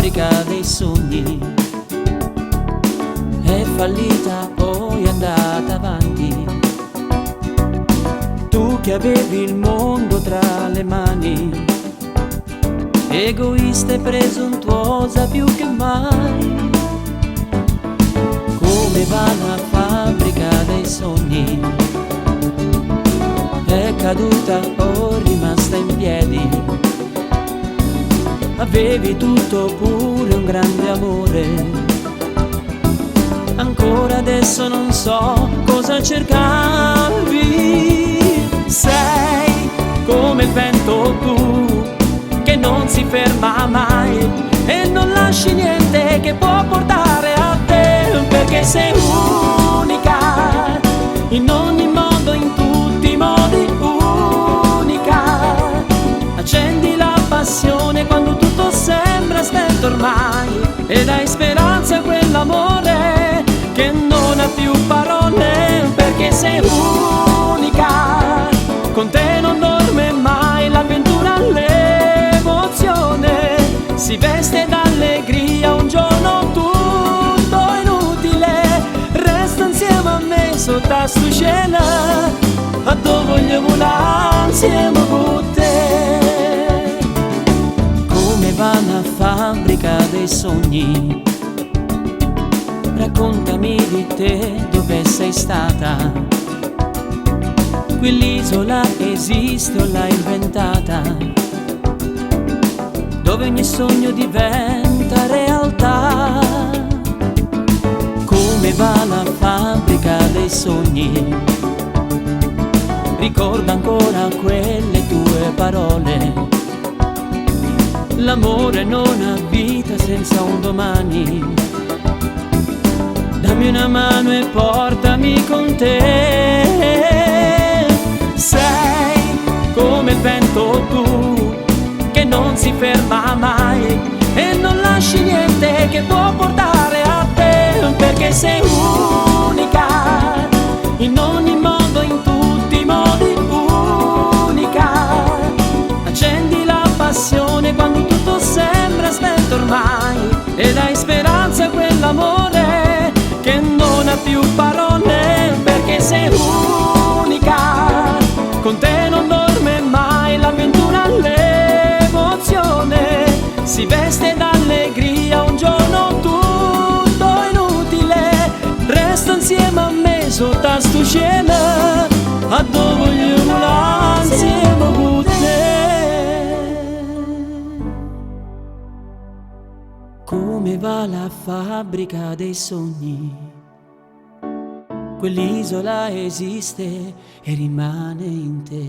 fabbrica dei sogni è fallita, poi è andata avanti. Tu che avevi il mondo tra le mani, egoista e presuntuosa più che mai. Come va la fabbrica dei sogni? È caduta o rimasta in piedi? Avevi tutto, pure un grande amore. Ancora adesso non so cosa cercavi. Sei come il vento tu, che non si ferma mai e non lasci niente che può portare a te, perché sei unica, in ogni modo, in tutti i modi unica. Accendi la passione quando tutto sembra spento ormai e dai speranza a quell'amore che non ha più parole, perché sei unica. Con te non dorme mai l'avventura, l'emozione si veste d'allegria. Un giorno tutto inutile resta insieme a me sotto a sto cielo, a dove vogliamo là insieme con te. Come va la fabbrica dei sogni? Raccontami di te, dove sei stata? Quell'isola esiste o l'hai inventata? Dove ogni sogno diventa realtà. Come va la fabbrica dei sogni? Ricorda ancora quelle tue parole. L'amore non ha vita senza un domani. Dammi una mano e portami con te. Sei come il vento tu, che non si ferma mai e non lasci niente che può portare a te, perché sei unica, in ogni modo, in tutti i modi unica. Accendi la passione quando tutto sembra spento ormai e dai speranza a quell'amore che non ha più parole, perché sei unica. Con te non dorme mai l'avventura, l'emozione si veste d'allegria. Un giorno tutto inutile resta insieme a me sotto a sto cielo, a dove vogliamo là insieme con te. Come va la fabbrica dei sogni? Quell'isola esiste e rimane in te.